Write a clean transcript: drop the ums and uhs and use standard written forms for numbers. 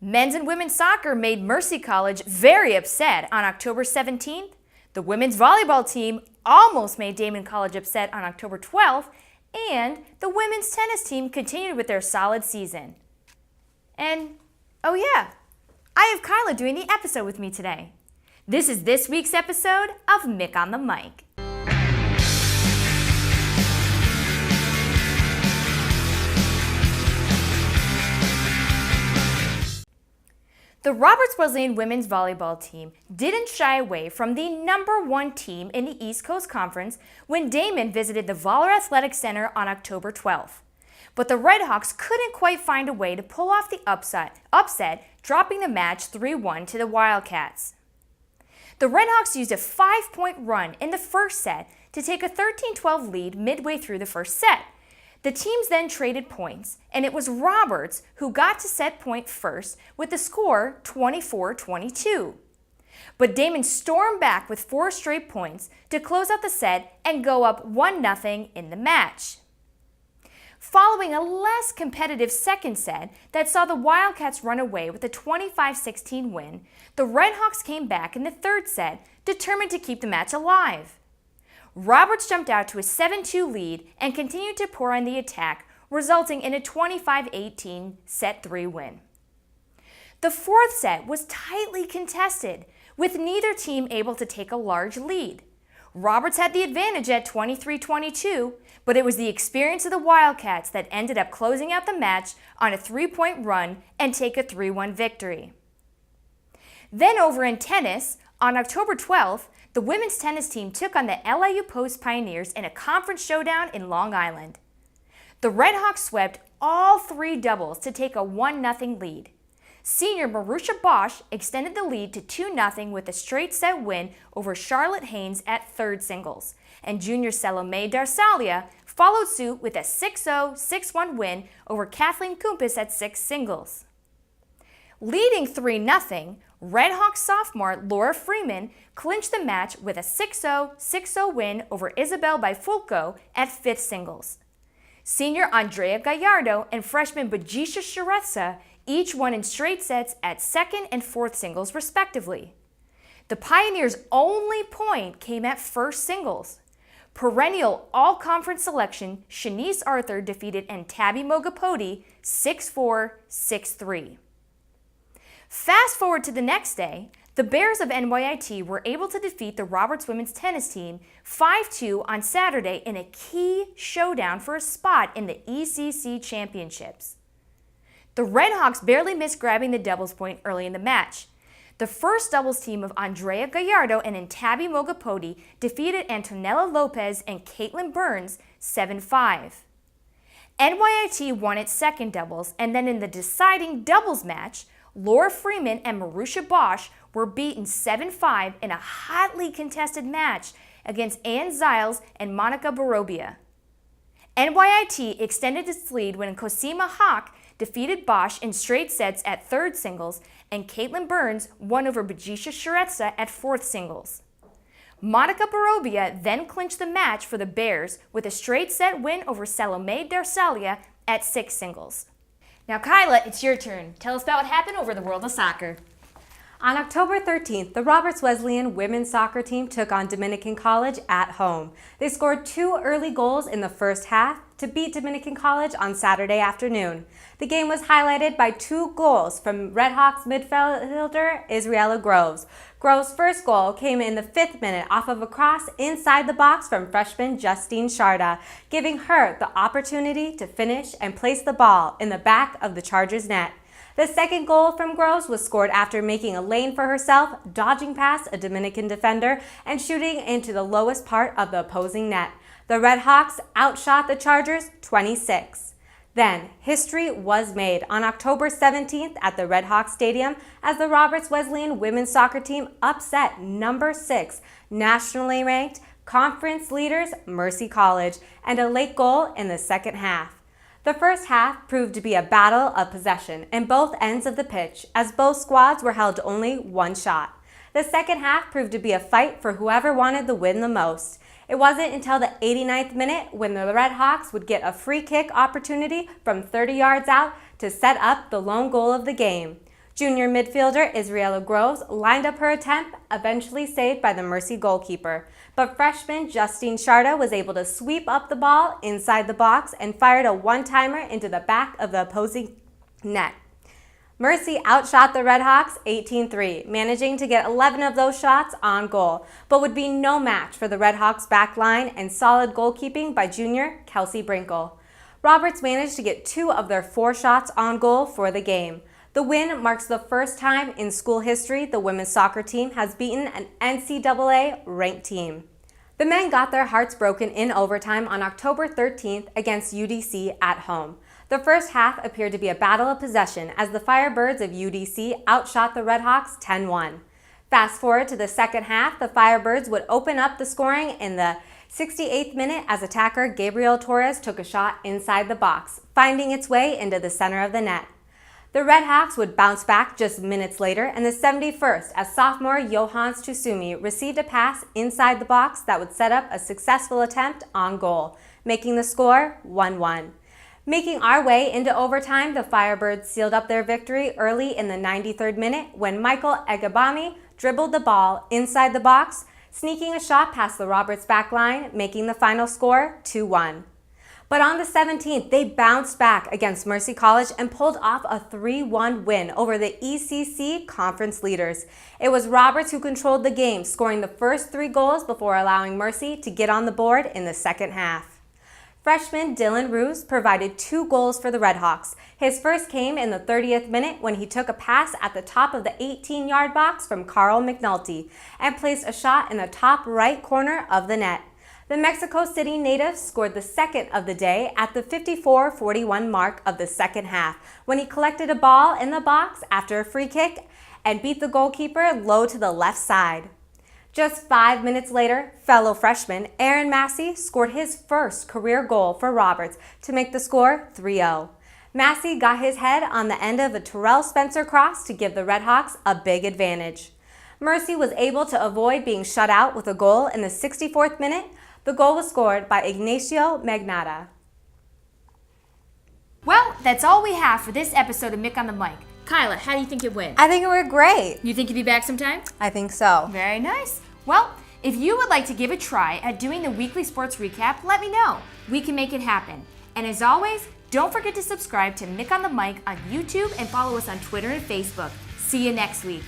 Men's and women's soccer made Mercy College very upset on October 17th. The women's volleyball team almost made Daemen College upset on October 12th. And the women's tennis team continued with their solid season. And, oh yeah, I have Kyla doing the episode with me today. This is this week's episode of Mick on the Mic. The Roberts Wesleyan women's volleyball team didn't shy away from the #1 team in the East Coast Conference when Daemen visited the Voller Athletic Center on October 12th. But the Redhawks couldn't quite find a way to pull off the upset, dropping the match 3-1 to the Wildcats. The Redhawks used a 5-point run in the first set to take a 13-12 lead midway through the first set. The teams then traded points, and it was Roberts who got to set point first with the score 24-22. But Daemen stormed back with 4 straight points to close out the set and go up 1-0 in the match. Following a less competitive second set that saw the Wildcats run away with a 25-16 win, the Redhawks came back in the third set, determined to keep the match alive. Roberts jumped out to a 7-2 lead and continued to pour on the attack, resulting in a 25-18 set 3 win. The fourth set was tightly contested, with neither team able to take a large lead. Roberts had the advantage at 23-22, but it was the experience of the Wildcats that ended up closing out the match on a 3-point run and take a 3-1 victory. Then over in tennis, on October 12th, the women's tennis team took on the LIU Post Pioneers in a conference showdown in Long Island. The Redhawks swept all 3 doubles to take a 1-0 lead. Senior Marusha Bosch extended the lead to 2-0 with a straight set win over Charlotte Haynes at third singles, and junior Salome Darsalia followed suit with a 6-0, 6-1 win over Kathleen Kumpis at sixth singles. Leading 3-0, Redhawks sophomore Laura Freeman clinched the match with a 6-0, 6-0 win over Isabel Bifulco at fifth singles. Senior Andrea Gallardo and freshman Bajisha Sharessa each won in straight sets at second and fourth singles respectively. The Pioneers' only point came at first singles. Perennial all-conference selection Shanice Arthur defeated Antabi Mogapodi 6-4, 6-3. Fast forward to the next day, the Bears of NYIT were able to defeat the Roberts women's tennis team 5-2 on Saturday in a key showdown for a spot in the ECC championships. The Redhawks barely missed grabbing the doubles point early in the match. The first doubles team of Andrea Gallardo and Antabi Mogapodi defeated Antonella Lopez and Caitlin Burns 7-5. NYIT won its second doubles, and then in the deciding doubles match, Laura Freeman and Marusha Bosch were beaten 7-5 in a hotly contested match against Ann Ziles and Monica Barobia. NYIT extended its lead when Cosima Hawk defeated Bosch in straight sets at third singles, and Caitlin Burns won over Bajisha Sharessa at fourth singles. Monica Barobia then clinched the match for the Bears with a straight set win over Salome Darsalia at sixth singles. Now, Kyla, it's your turn. Tell us about what happened over the world of soccer. On October 13th, the Roberts Wesleyan women's soccer team took on Dominican College at home. They scored 2 early goals in the first half to beat Dominican College on Saturday afternoon. The game was highlighted by 2 goals from Redhawks midfielder Israela Groves. Groves' first goal came in the 5th minute off of a cross inside the box from freshman Justine Sharda, giving her the opportunity to finish and place the ball in the back of the Chargers' net. The second goal from Groves was scored after making a lane for herself, dodging past a Dominican defender, and shooting into the lowest part of the opposing net. The Redhawks outshot the Chargers 26. Then, history was made on October 17th at the Redhawks Stadium as the Roberts Wesleyan women's soccer team upset number 6 nationally ranked conference leaders Mercy College and a late goal in the second half. The first half proved to be a battle of possession in both ends of the pitch as both squads were held to only 1 shot. The second half proved to be a fight for whoever wanted the win the most. It wasn't until the 89th minute when the Redhawks would get a free kick opportunity from 30 yards out to set up the lone goal of the game. Junior midfielder Israela Groves lined up her attempt, eventually saved by the Mercy goalkeeper. But freshman Justine Sharda was able to sweep up the ball inside the box and fired a one-timer into the back of the opposing net. Mercy outshot the Redhawks 18-3, managing to get 11 of those shots on goal, but would be no match for the Redhawks' back line and solid goalkeeping by junior Kelsey Brinkle. Roberts managed to get 2 of their 4 shots on goal for the game. The win marks the first time in school history the women's soccer team has beaten an NCAA-ranked team. The men got their hearts broken in overtime on October 13th against UDC at home. The first half appeared to be a battle of possession as the Firebirds of UDC outshot the Redhawks 10-1. Fast forward to the second half, the Firebirds would open up the scoring in the 68th minute as attacker Gabriel Torres took a shot inside the box, finding its way into the center of the net. The Redhawks would bounce back just minutes later in the 71st as sophomore Johans Chusumi received a pass inside the box that would set up a successful attempt on goal, making the score 1-1. Making our way into overtime, the Firebirds sealed up their victory early in the 93rd minute when Michael Egabami dribbled the ball inside the box, sneaking a shot past the Roberts back line, making the final score 2-1. But on the 17th, they bounced back against Mercy College and pulled off a 3-1 win over the ECC conference leaders. It was Roberts who controlled the game, scoring the first 3 goals before allowing Mercy to get on the board in the second half. Freshman Dylan Roos provided 2 goals for the Redhawks. His first came in the 30th minute when he took a pass at the top of the 18-yard box from Carl McNulty and placed a shot in the top right corner of the net. The Mexico City native scored the second of the day at the 54-41 mark of the second half when he collected a ball in the box after a free kick and beat the goalkeeper low to the left side. Just 5 minutes later, fellow freshman Aaron Massey scored his first career goal for Roberts to make the score 3-0. Massey got his head on the end of a Terrell Spencer cross to give the Redhawks a big advantage. Mercy was able to avoid being shut out with a goal in the 64th minute. The goal was scored by Ignacio Magnata. Well, that's all we have for this episode of Mick on the Mic. Kyla, how do you think it went? I think it went great. You think you'll be back sometime? I think so. Very nice. Well, if you would like to give a try at doing the weekly sports recap, let me know. We can make it happen. And as always, don't forget to subscribe to Mick on the Mic on YouTube and follow us on Twitter and Facebook. See you next week.